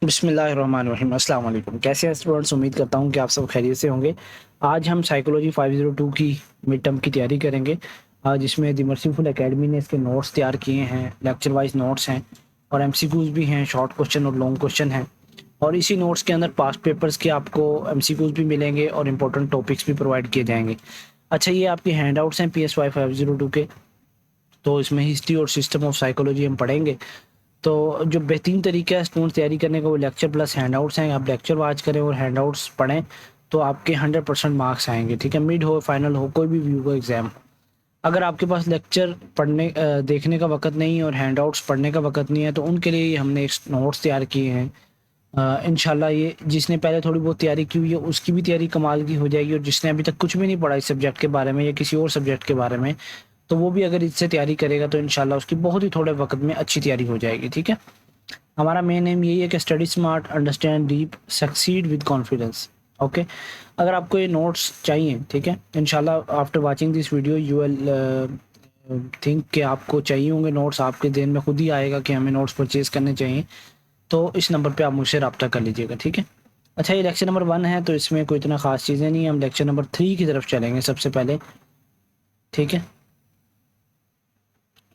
बिस्मिल्लाहिर्रहमानिर्रहीम। अस्सलाम वालेकुम। कैसे हैं स्टूडेंट्स? उम्मीद करता हूँ कि आप सब खैरियत से होंगे। आज हम साइकोलॉजी 502 की मिड टर्म की तैयारी करेंगे, जिसमें द मर्सीफुल एकेडमी ने इसके नोट्स तैयार किए हैं, लेक्चर वाइज नोट्स हैं और एमसीक्यूज़ भी हैं, शॉर्ट क्वेश्चन और लॉन्ग क्वेश्चन हैं। और इसी नोट्स के अंदर पास्ट पेपर्स के आपको एमसीक्यूज़ भी मिलेंगे और इंपॉर्टेंट टॉपिक्स भी प्रोवाइड किए जाएंगे। अच्छा, ये आपके हैंडआउट्स हैं PSY 502 के। तो इसमें हिस्ट्री और सिस्टम ऑफ साइकोलॉजी हम पढ़ेंगे। तो जो बेहतरीन तरीका है स्टूडेंट्स तैयारी करने का, वो लेक्चर प्लस हैंडआउट्स हैं। आप लेक्चर वॉच करें और हैंडआउट्स पढ़ें तो आपके 100% मार्क्स आएंगे। ठीक है, मिड हो, फाइनल हो, कोई भी व्यू का एग्जाम हो। अगर आपके पास लेक्चर देखने का वक्त नहीं है और हैंडआउट्स पढ़ने का वक्त नहीं है, तो उनके लिए हमने नोट्स तैयार किए हैं। इंशाल्लाह ये जिसने पहले थोड़ी बहुत तैयारी की हुई है उसकी भी तैयारी कमाल की हो जाएगी, और जिसने अभी तक कुछ भी नहीं पढ़ा इस सब्जेक्ट के बारे में या किसी और सब्जेक्ट के बारे में, तो वो भी अगर इससे तैयारी करेगा तो इंशाल्लाह उसकी बहुत ही थोड़े वक्त में अच्छी तैयारी हो जाएगी। ठीक है, हमारा मेन एम यही है कि study smart, understand deep, succeed with confidence. Okay, अगर आपको ये नोट्स चाहिए, ठीक है, इंशाल्लाह after watching this video you will think कि आपको चाहिए होंगे नोट्स, आपके दिन में खुद ही आएगा कि हमें नोट्स परचेज करने चाहिए। तो इस नंबर पे आप मुझसे रब्ता कर लीजिएगा। ठीक है, अच्छा, ये लेक्चर नंबर 1 है तो इसमें कोई इतना खास चीज़ें नहीं है। हम लेक्चर नंबर 3 की तरफ चलेंगे सबसे पहले। ठीक है,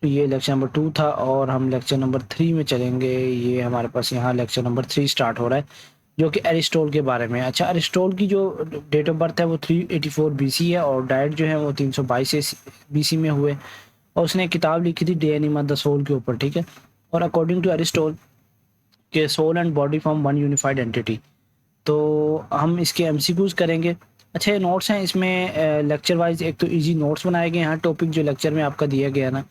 ये लेक्चर नंबर 2 था और हम लेक्चर नंबर 3 में चलेंगे। ये हमारे पास यहाँ लेक्चर नंबर 3 स्टार्ट हो रहा है, जो कि एरिस्टोल के बारे में। अच्छा, एरिस्टोल की जो डेट ऑफ बर्थ है वो 384 BC है और डाइट जो है वो 322 BC में हुए। और उसने किताब लिखी थी डे एनिमा द सोल के ऊपर। ठीक है, और अकॉर्डिंग टू एरिस्टोल के soul and body form one unified entity. तो हम इसके एमसीक्यूज करेंगे। अच्छा, ये नोट्स हैं, इसमें लेक्चर वाइज एक तो इजी नोट्स बनाए गए हैं। टॉपिक जो लेक्चर में आपका दिया गया ना,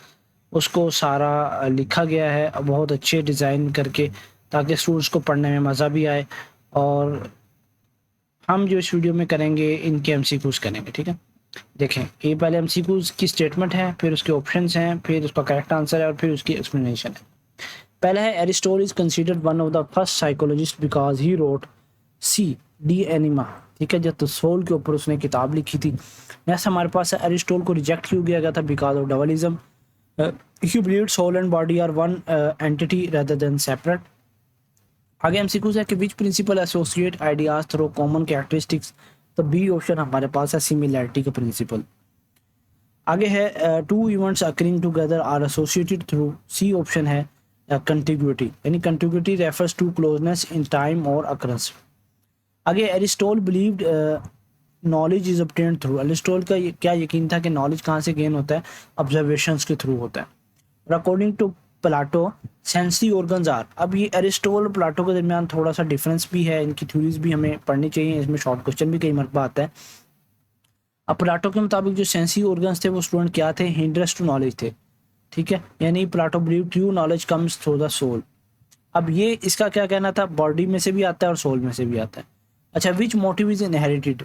उसको सारा लिखा गया है बहुत अच्छे डिज़ाइन करके, ताकि स्टूडेंट्स को पढ़ने में मज़ा भी आए। और हम जो इस वीडियो में करेंगे इनके एमसीक्यूज करेंगे। ठीक है, देखें, ये पहले एमसीक्यूज की स्टेटमेंट है, फिर उसके ऑप्शंस हैं, फिर उसका करेक्ट आंसर है और फिर उसकी एक्सप्लेनेशन है। पहला है, Aristotle is considered one of the first psychologist because he wrote सी डी एनिमा। ठीक है, जब तो सोल के ऊपर उसने किताब लिखी थी। नेक्स्ट हमारे पास है, एरिस्टोटल को रिजेक्ट क्यों किया गया था? Because of dualism. he believed soul and body are one entity rather than separate. आगे एमसीक्यूज है कि which principle associate ideas through common characteristics. तो बी ऑप्शन हमारे पास है सिमिलैरिटी का प्रिंसिपल। आगे है, two events occurring together are associated through. C option है कंटिग्यूटी, यानी contiguity refers to closeness in time और अकरेंस। आगे Aristotle believed knowledge is obtained through. Aristotle का क्या यकीन था कि नॉलेज कहाँ से गेन होता है? ऑब्जर्वेशंस के थ्रू होता है। और according to Plato sensory organs are. अब ये एरिस्टोल और प्लाटो के दरमियान थोड़ा सा डिफरेंस भी है, इनकी थ्योरीज भी हमें पढ़नी चाहिए, इसमें शॉर्ट क्वेश्चन भी कई मरतबा आता है। अब प्लाटो के मुताबिक जो सेंसरी ऑर्गन्स थे वो स्टूडेंट क्या थे? हिंड्रेस टू नॉलेज थे। ठीक है, यानी Plato believe true knowledge comes through the soul. अब ये इसका क्या कहना था? बॉडी में से भी आता है और सोल में से भी आता है। अच्छा, विच मोटिव इज इनहेरिटेड?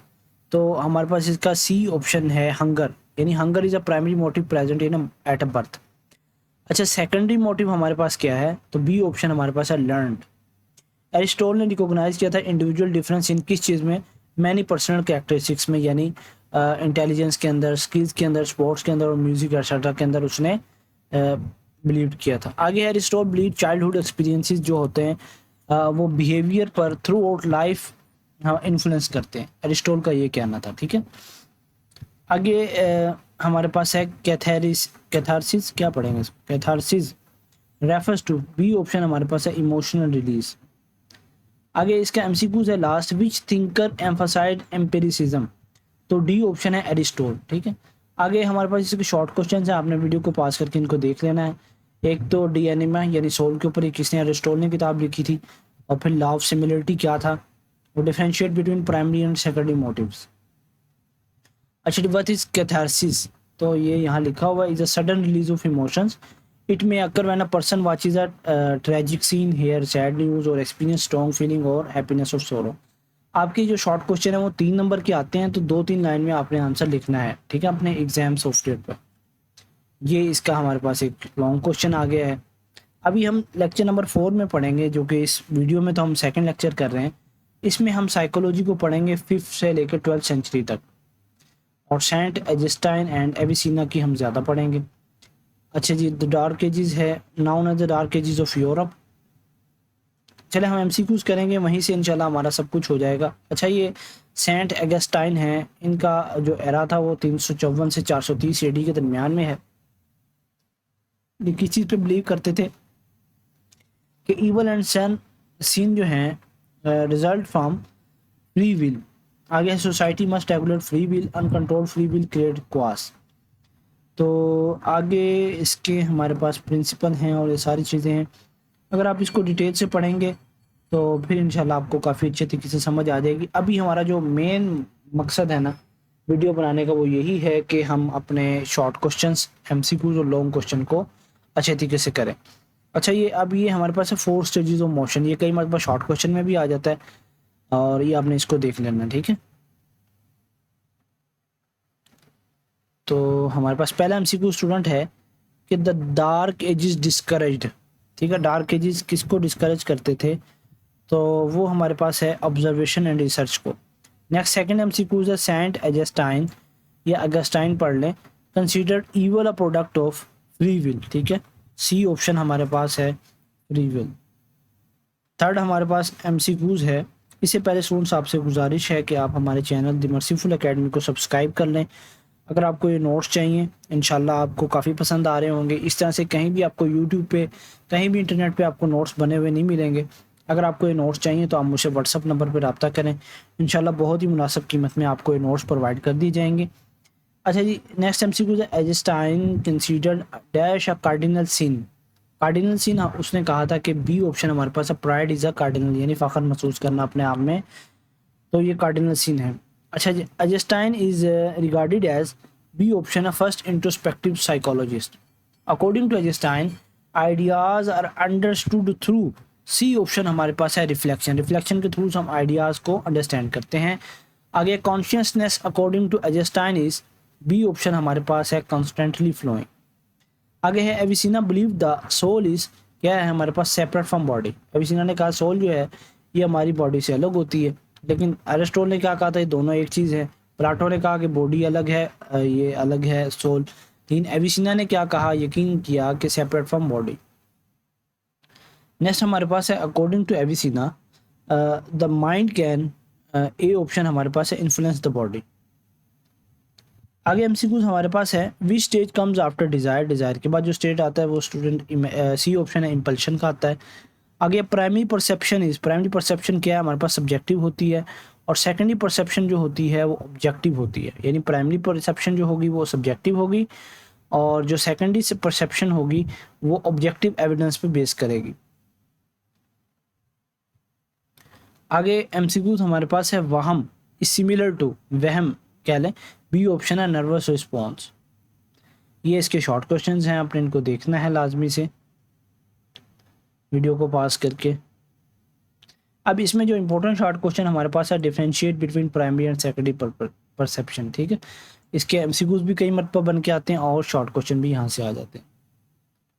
तो हमारे पास इसका सी ऑप्शन है हंगर, यानी hunger is a primary motive present in at a birth. अच्छा, सेकेंडरी मोटिव हमारे पास क्या है? तो बी ऑप्शन हमारे पास है लर्नड। एरिस्टोटल ने रिकॉग्नाइज किया था इंडिविजुअल डिफरेंस इन किस चीज़ में? मैनी पर्सनल कैरेक्टरिस्टिक्स में, यानी इंटेलिजेंस के अंदर, स्किल्स के अंदर, स्पोर्ट्स के अंदर और म्यूजिक एक्सेट्रा के अंदर उसने बिलीव किया था। आगे एरिस्टोटल बिलीव चाइल्डहुड एक्सपीरियंसेस जो होते हैं वो बिहेवियर पर थ्रू आउट लाइफ इन्फ्लुएंस करते हैं। एरिस्टोटल का ये कहना था। ठीक है, आगे हमारे पास है कैथारसिस। क्या पढ़ेंगे इसको? Catharsis refers to. B option हमारे पास है इमोशनल रिलीज। आगे इसका एमसीक्यूज है last, which thinker emphasized empiricism. तो डी ऑप्शन है एरिस्टोटल। ठीक है, आगे हमारे पास इसके शॉर्ट क्वेश्चन है, आपने वीडियो को पास करके इनको देख लेना है। एक तो डी एनिमा यानी सोल के ऊपर किसने? एरिस्टोटल ने किताब लिखी थी। और फिर लॉ ऑफ सिमिलरिटी क्या था? वो differentiate between primary and secondary motives. अच्छा, व्हाट इज कैथारसिस? तो ये यहाँ लिखा हुआ है, is a sudden release of emotions. It may occur when a person watches a tragic scene, hear sad news और एक्सपीरियंस स्ट्रॉन्ग फीलिंग और happiness of sorrow. आपके जो शॉर्ट क्वेश्चन है वो 3 नंबर के आते हैं, तो 2-3 लाइन में आपने आंसर लिखना है। ठीक है, अपने एग्जाम सॉफ्टवेयर पर। ये इसका हमारे पास एक लॉन्ग क्वेश्चन आ गया है। अभी हम लेक्चर नंबर 4 में पढ़ेंगे, जो कि इस वीडियो में तो हम सेकंड लेक्चर कर रहे हैं। इसमें हम साइकोलॉजी को पढ़ेंगे 5th से लेकर 12th सेंचुरी तक, और सेंट एजिस्टाइन एंड एविसीना की हम ज़्यादा पढ़ेंगे। अच्छा जी, द डार्क एजेस है, known as the dark ages of Europe. चले हम एमसीक्यूज करेंगे, वहीं से इंशाल्लाह हमारा सब कुछ हो जाएगा। अच्छा, ये सेंट अगस्टाइन है, इनका जो एरा था वो 354 से 430 एडी के दरमियान में है। ये किस चीज़ पे बिलीव करते थे कि ईवल एंड सन सीन जो हैं रिजल्ट फ्रॉम फ्री विल। आगे है society must regulate free will, uncontrolled free will create chaos. तो आगे इसके हमारे पास प्रिंसिपल हैं और ये सारी चीज़ें हैं। अगर आप इसको डिटेल से पढ़ेंगे तो फिर इंशाल्लाह आपको काफ़ी अच्छे तरीके से समझ आ जाएगी। अभी हमारा जो मेन मकसद है ना वीडियो बनाने का, वो यही है कि हम अपने शॉर्ट क्वेश्चंस, एमसीक्यूज और लॉन्ग क्वेश्चन को अच्छे तरीके से करें। अच्छा, ये अब ये हमारे पास है 4 स्टेजेस ऑफ मोशन। ये कई मतलब शॉर्ट क्वेश्चन में भी आ जाता है और ये आपने इसको देख लेना, ठीक है। तो हमारे पास पहला एमसीक्यू स्टूडेंट है कि द डार्क एजेस डिस्करेज्ड, ठीक है। डार्क एजेस किसको डिस्करेज करते थे, तो वो हमारे पास है ऑब्जर्वेशन एंड रिसर्च को। नेक्स्ट सेकंड एमसीक्यू है सेंट अगस्टाइन या अगस्टाइन पढ़ लें, considered evil a product of free will, ठीक है। सी ऑप्शन हमारे पास है फ्री विल। थर्ड हमारे पास एमसीक्यूज है। इससे पहले स्टूडेंट्स आपसे गुजारिश है कि आप हमारे चैनल द मर्सीफुल एकेडमी को सब्सक्राइब कर लें। अगर आपको ये नोट्स चाहिए, इंशाल्लाह आपको काफ़ी पसंद आ रहे होंगे। इस तरह से कहीं भी आपको यूट्यूब पे, कहीं भी इंटरनेट पे आपको नोट्स बने हुए नहीं मिलेंगे। अगर आपको ये नोट्स चाहिए तो आप मुझसे व्हाट्सअप नंबर पर रब्ता करें, इंशाल्लाह बहुत ही मुनासिब कीमत में आपको ये नोट्स प्रोवाइड कर दिए जाएंगे। अच्छा जी, नेक्स्ट एमसीक्यू है Augustine considered dash a cardinal sin. Cardinal sin उसने कहा था कि बी ऑप्शन हमारे पास है, प्राइड इज़ अ कार्डिनल, यानी फ़ख्र महसूस करना अपने आप में, तो ये कार्डिनल सीन है। अच्छा जी, Augustine is regarded as B option है first introspective psychologist. According to Augustine ideas are understood through, C option हमारे पास है रिफ्लेक्शन। रिफ्लेक्शन के थ्रू हम आइडियाज़ को अंडरस्टैंड करते हैं। आगे consciousness according to Augustine is, B option हमारे पास है कॉन्स्टेंटली फ्लोइंग। आगे है Avicenna believe the soul is, क्या है हमारे पास सेपरेट फ्रॉम बॉडी। एविसिना ने कहा सोल जो है ये हमारी बॉडी से अलग होती है, लेकिन एरिस्टोटल ने क्या कहा था, ये दोनों एक चीज़ है। प्लाटो ने कहा कि बॉडी अलग है, ये अलग है सोल। लेकिन एविसिना ने क्या कहा, यकीन किया कि सेपरेट फ्रॉम बॉडी। नेक्स्ट हमारे पास है according to Avicenna the mind can, A option हमारे पास है इन्फ्लुएंस द बॉडी। आगे एमसीक्यूज हमारे पास है which stage comes after desire, desire के बाद जो स्टेट आता है वो स्टूडेंट, सी ऑप्शन है इम्पल्शन का आता है। आगे primary perception is, primary perception क्या है हमारे पास सब्जेक्टिव होती है, और सेकेंडरी परसेप्शन जो होती है वो ऑब्जेक्टिव होती है। यानी प्राइमरी परसेप्शन जो होगी वो सब्जेक्टिव होगी, और जो सेकेंडरी से परसेप्शन होगी वो ऑब्जेक्टिव एविडेंस पे बेस करेगी। आगे एमसीक्यूज हमारे पास है वहम इज सिमिलर टू, वहम कह लें, बी ऑप्शन है नर्वस रिस्पॉन्स। ये इसके शॉर्ट क्वेश्चंस हैं, आपने इनको देखना है लाजमी से वीडियो को पास करके। अब इसमें जो इंपॉर्टेंट शॉर्ट क्वेश्चन हमारे पास है differentiate between primary and secondary perception, ठीक है। इसके एमसीक्यूज भी कई मरतबा बन के आते हैं और शॉर्ट क्वेश्चन भी यहाँ से आ जाते हैं।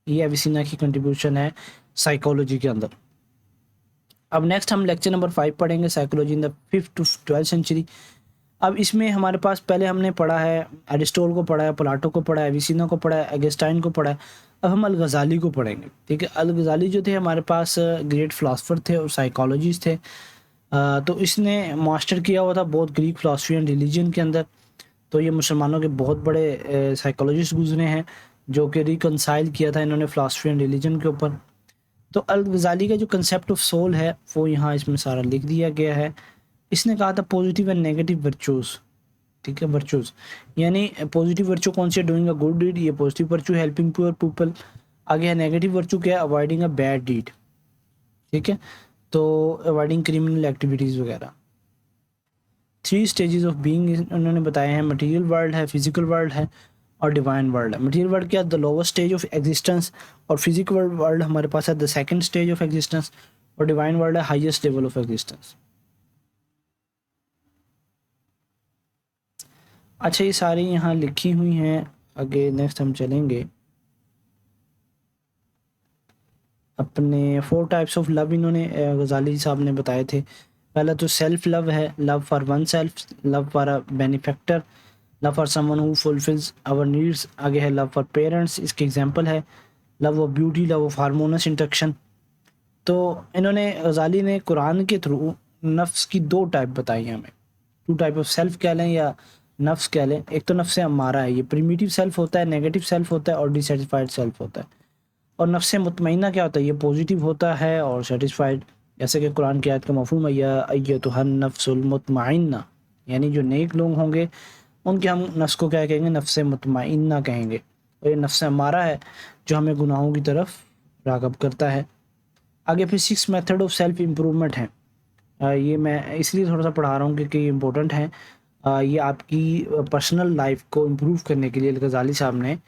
ये एविसिना की कंट्रीब्यूशन है साइकोलॉजी के अंदर। अब नेक्स्ट हम लेक्चर नंबर 5 पढ़ेंगे, psychology in the 5th to 12th century. अब इसमें हमारे पास पहले हमने पढ़ा है एरिस्टोटल को पढ़ा है, प्लाटो को पढ़ा है, एविसिना को पढ़ा है, अगस्टाइन को पढ़ा है। अब हम अल-गज़ाली को पढ़ेंगे, ठीक है। अल-गज़ाली जो थे हमारे पास ग्रेट फिलासफर थे और साइकोलॉजिस्ट थे। तो इसने मास्टर किया हुआ था बहुत ग्रीक फिलासफी एंड रिलीजन के अंदर। तो ये मुसलमानों के बहुत बड़े साइकोलॉजिस्ट गुजरे हैं जो कि रिकनसाइल किया था इन्होंने फिलासफी एंड रिलीजन के ऊपर। तो अल-गज़ाली का जो कंसेप्ट ऑफ सोल है वो यहाँ इसमें सारा लिख दिया गया है। इसने कहा था पॉजिटिव एंड नेगेटिव वर्चूज़, ठीक है, वर्चूज़ यानी पॉजिटिव वर्चू कौन सी है, डूइंग अ गुड डीड, ये positive virtue, helping poor people. आगे है नेगेटिव वर्चू क्या है, अवॉइडिंग अ बैड डीड, ठीक है, तो अवॉइडिंग क्रिमिनल एक्टिविटीज़ वगैरह। 3 स्टेजेस ऑफ बीइंग उन्होंने बताए हैं, मटेरियल वर्ल्ड है, फिजिकल वर्ल्ड है और डिवाइन वर्ल्ड है। मटेरियल वर्ल्ड क्या, the lowest stage of existence, और फिजिकल वर्ल्ड हमारे पास है the second stage of existence, और डिवाइन वर्ल्ड है हाईएस्ट लेवल ऑफ एग्जिस्टेंस। अच्छा, ये सारी यहाँ लिखी हुई हैं। आगे नेक्स्ट हम चलेंगे अपने 4 टाइप्स ऑफ लव इन्होंने गज़ाली साहब ने बताए थे। पहला तो सेल्फ लव है, love for oneself, love for a benefactor, love for someone who fulfils our needs. आगे है लव फॉर पेरेंट्स, इसके एग्जांपल है love of beauty, love of harmonious interaction, तो इन्होंने गज़ाली ने कुरान के थ्रू नफ्स की 2 टाइप बताई हैं हमें। 2 टाइप ऑफ सेल्फ कह लें या नफ्स कह लें। एक तो नफ्स अम्मारा है, ये प्रिमिटिव सेल्फ होता है, नेगेटिव सेल्फ होता है और डिसैटिस्फाइड सेल्फ होता है। और नफ्स मुतमइन्ना क्या होता है, ये पॉजिटिव होता है और सैटिस्फाइड। जैसे कि कुरान की आयत का मफ़हूम है, या अय्यतुहन नफ्सुल मुतमइन्ना, यानी जो नेक लोग होंगे उनके हम नफ्स को क्या कहेंगे, नफ्स मुतमइन्ना कहेंगे। और ये नफ्स अम्मारा है जो हमें गुनाहों की तरफ राग़ब करता है। आगे फिर 6 मेथड ऑफ सेल्फ इम्प्रूवमेंट हैं। ये मैं इसलिए थोड़ा-सा पढ़ा रहा हूँ क्योंकि ये इम्पोर्टेंट है। ये आपकी पर्सनल लाइफ़ को इम्प्रूव करने के लिए गज़ाली साहब ने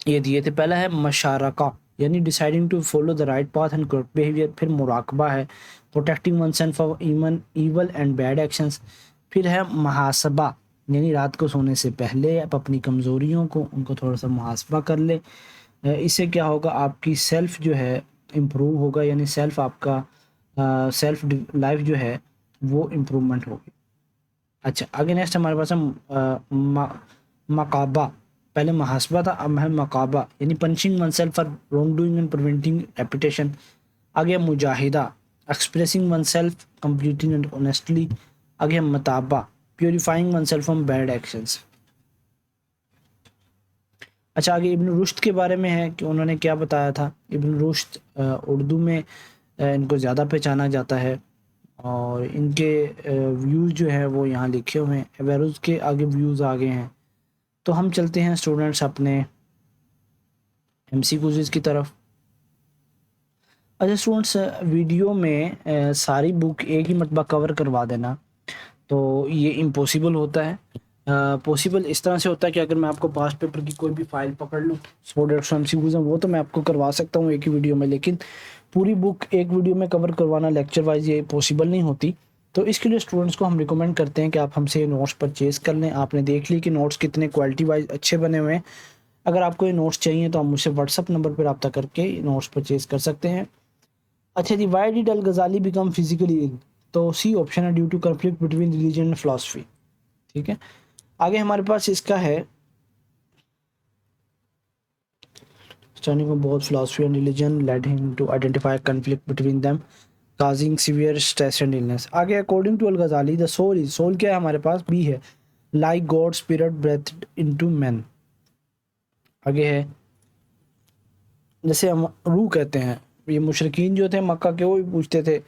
ये दिए थे। पहला है मशारका, यानी deciding to follow the right path and correct behaviour. फिर मुराकबा है, protecting oneself from evil and bad actions. फिर है मुहासबा, यानी रात को सोने से पहले आप अपनी कमज़ोरियों को उनको थोड़ा-सा मुहासबा कर लें। इससे क्या होगा, आपकी सेल्फ जो है इम्प्रूव होगा, यानी सेल्फ आपका सेल्फ लाइफ जो है वो इम्प्रूवमेंट होगी। अच्छा, आगे नेक्स्ट हमारे पास है मकाबा। पहले मुहासबा था, अब है मकाबा, यानी punching oneself for wrongdoing and preventing reputation. आगे मुजाहिदा, expressing oneself completely and honestly. आगे मताबा, purifying oneself from bad actions. अच्छा, आगे इब्न रुश्द के बारे में है कि उन्होंने क्या बताया था। इब्न रुश्द उर्दू में इनको ज़्यादा पहचाना जाता है और इनके व्यूज़ जो है वो यहाँ लिखे हुए हैं। एवेरोज़ के आगे व्यूज़ आ गए हैं। तो हम चलते हैं स्टूडेंट्स अपने एमसीक्यूज़ की तरफ। अच्छा स्टूडेंट्स, वीडियो में सारी बुक एक ही मरतबा कवर करवा देना तो ये इम्पॉसिबल होता है। पॉसिबल इस तरह से होता है कि अगर मैं आपको पास्ट पेपर की कोई भी फाइल पकड़ लूँ, स्पोर्ट्स एमसीक्यूज़ हैं वो तो मैं आपको करवा सकता हूँ एक ही वीडियो में, लेकिन पूरी बुक एक वीडियो में कवर करवाना लेक्चर वाइज ये पॉसिबल नहीं होती। तो इसके लिए स्टूडेंट्स को हम रिकमेंड करते हैं कि आप हमसे नोट्स परचेज़ कर लें। आपने देख ली कि नोट्स कितने क्वालिटी वाइज अच्छे बने हुए हैं। अगर आपको ये नोट्स चाहिए तो आप मुझसे व्हाट्सअप नंबर पर रब्ता करके नोट्स परचेज़ कर सकते हैं। अच्छा जी, why did Al Ghazali become physically ill? तो सी ऑप्शन है, due to conflict between religion and philosophy. ठीक है, आगे हमारे पास इसका है stirring of both philosophy and religion led him to identify conflict between them causing severe stress and illness. आगे according to Al Ghazali the soul is, soul क्या है हमारे पास, बी है, like God spirit breathed into man. आगे है, जैसे हम रूह कहते हैं, ये मुशरिकीन जो थे मक्का के वो भी पूछते थे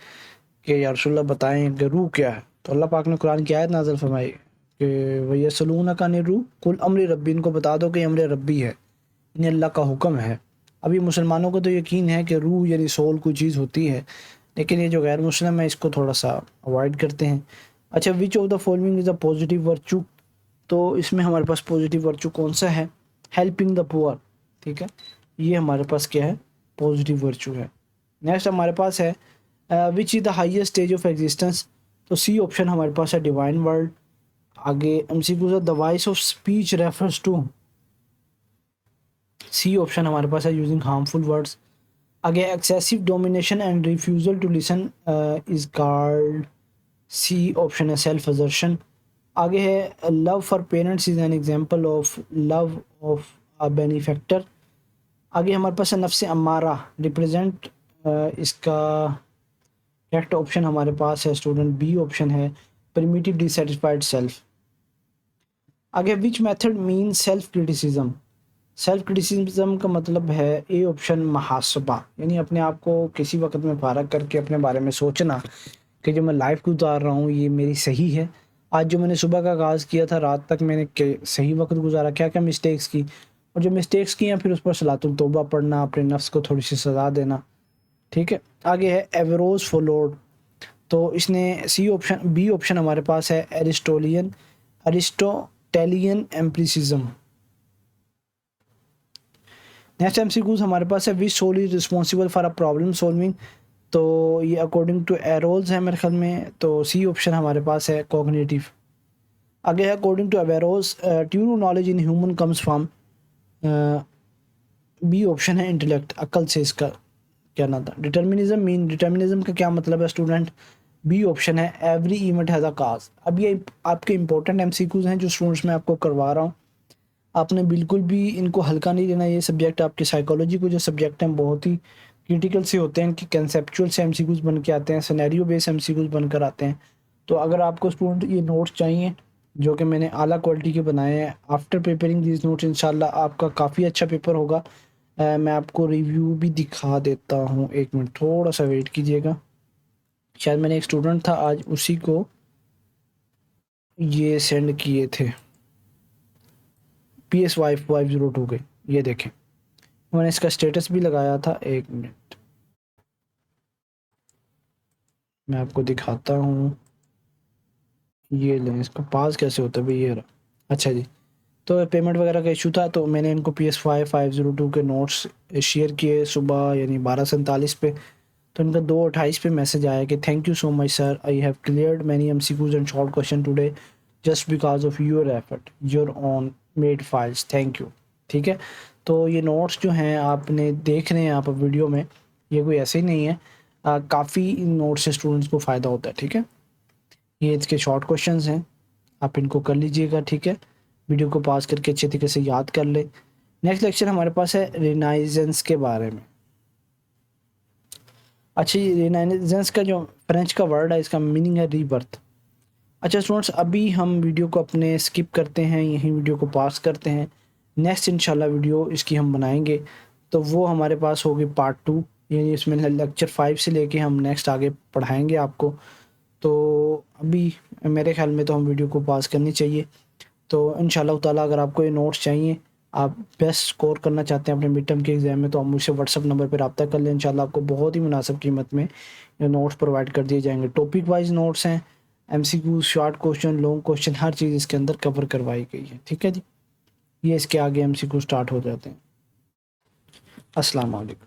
कि या रसूलल्लाह बताएं कि रूह क्या है। तो अल्लाह पाक ने कुरान की आयत नाज़िल फरमाई कि वही सलूना का ने रूह कुल अम्र रब्बी, इनको बता दो कि अम्र रब्बी है, इन्हें अल्लाह का हुक्म है। अभी मुसलमानों को तो यकीन है कि रूह यानी सोल कोई चीज़ होती है, लेकिन ये जो गैर मुस्लिम है इसको थोड़ा सा अवॉइड करते हैं। अच्छा, which of the following is a positive virtue? तो इसमें हमारे पास पॉजिटिव वर्चू कौन सा है, हेल्पिंग द पुअर। ठीक है, ये हमारे पास क्या है, पॉजिटिव वर्चू है। नेक्स्ट हमारे पास है which is the highest stage of existence? तो सी ऑप्शन हमारे पास है, डिवाइन वर्ल्ड। आगे MCQ the voice of speech refers to, C option हमारे पास है, यूजिंग हार्मफुल वर्ड्स। आगे excessive domination and refusal to listen is called, C option है, सेल्फ असर्शन। आगे है love for parents is an example of love of a benefactor. आगे हमारे पास है नफ्स अम्मारा, रिप्रेजेंट इसका करेक्ट ऑप्शन हमारे पास है स्टूडेंट, बी ऑप्शन है, प्रिमिटिव डिसैटिस्फाइड सेल्फ। आगे which method mean self criticism? Self criticism का मतलब है ए ऑप्शन, मुहासबा, यानी अपने आप को किसी वक्त में फारग करके अपने बारे में सोचना कि जो मैं लाइफ गुजार रहा हूँ ये मेरी सही है। आज जो मैंने सुबह का आगाज़ किया था, रात तक मैंने सही वक्त गुजारा, क्या क्या मिस्टेक्स की, और जो मिस्टेक्स की हैं फिर उस पर सलातुल तौबा पढ़ना, अपने नफ्स को थोड़ी सी सज़ा देना। ठीक है, आगे है एवरोज फॉलोड। तो इसने सी ऑप्शन, बी ऑप्शन हमारे पास है, अरिस्टोटेलियन एम्प्रिसिज्म। नेक्स्ट एमसीक्यूज हमारे पास है, which soul is responsible for a problem solving? तो ये अकॉर्डिंग टू एरोल्स है मेरे ख्याल में, तो सी ऑप्शन हमारे पास है, कॉग्निटिव। आगे है according to Averroes true knowledge in human comes from, B option है, इंटेलेक्ट, अकल से इसका क्या ना था। डिटर्मिनिज्म मीन, डिटर्मिनिज्म का क्या मतलब है स्टूडेंट? बी ऑप्शन है, एवरी इवेंट हैज़ अ काज। अब ये आपके इंपॉर्टेंट एमसीक्यूज हैं जो स्टूडेंट्स मैं आपको करवा रहा हूँ, आपने बिल्कुल भी इनको हल्का नहीं लेना। ये सब्जेक्ट आपके साइकोलॉजी को जो सब्जेक्ट हैं बहुत ही क्रिटिकल से होते हैं कि कंसेप्चुअल से एमसीक्यूज बन के आते हैं, सिनेरियो बेस्ड एमसीक्यूज बनकर आते हैं। तो अगर आपको स्टूडेंट ये नोट्स चाहिए जो कि मैंने आला क्वालिटी के बनाए हैं, आफ्टर पेपरिंग दिस नोट्स इंशाल्लाह आपका काफ़ी अच्छा पेपर होगा। मैं आपको रिव्यू भी दिखा देता हूँ, एक मिनट थोड़ा सा वेट कीजिएगा। शायद मैंने एक स्टूडेंट था आज, उसी को ये सेंड किए थे PS 502 के, ये देखें मैंने इसका स्टेटस भी लगाया था। एक मिनट मैं आपको दिखाता हूँ, ये लें, इसका पास कैसे होता है भाई, ये रहा। अच्छा जी, तो पेमेंट वगैरह का इशू था, तो मैंने इनको PS 502 के नोट्स शेयर किए सुबह यानी 12:47 पे। तो इनका 2:28 पे मैसेज आया कि thank you so much sir, I have cleared many MCQs and short question today just because of your effort your on made files, thank you. ठीक है, तो ये नोट्स जो हैं आपने देख रहे हैं आप वीडियो में, ये कोई ऐसे ही नहीं है, काफ़ी इन नोट्स से स्टूडेंट्स को फ़ायदा होता है। ठीक है, ये इसके शॉर्ट क्वेश्चंस हैं, आप इनको कर लीजिएगा। ठीक है, वीडियो को पॉज करके अच्छे तरीके से याद कर ले। नेक्स्ट लेक्चर हमारे पास है रिनाइजेंस के बारे में। अच्छा, ये रिनाइजेंस का जो फ्रेंच का वर्ड है, इसका मीनिंग है रीबर्थ। अच्छा स्टूडेंट्स, अभी हम वीडियो को अपने स्किप करते हैं, यहीं वीडियो को पास करते हैं। नेक्स्ट इंशाल्लाह वीडियो इसकी हम बनाएंगे, तो वो हमारे पास होगी पार्ट 2, यानी इसमें लेक्चर 5 से लेके हम नेक्स्ट आगे पढ़ाएंगे आपको। तो अभी मेरे ख्याल में तो हम वीडियो को पास करनी चाहिए। तो इंशाल्लाह ताला अगर आपको ये नोट्स चाहिए, आप बेस्ट स्कोर करना चाहते हैं अपने मिड टर्म के एग्ज़ाम में, तो आप मुझसे व्हाट्सअप नंबर पर रब्ता कर लें। इंशाल्लाह आपको बहुत ही मुनासिब कीमत में ये नोट्स प्रोवाइड कर दिए जाएंगे। टॉपिक वाइज नोट्स हैं, MCQ, short question, long question, हर चीज़ इसके अंदर कवर करवाई गई है। ठीक है जी, ये इसके आगे MCQ स्टार्ट हो जाते हैं। अस्सलाम वालेकुम।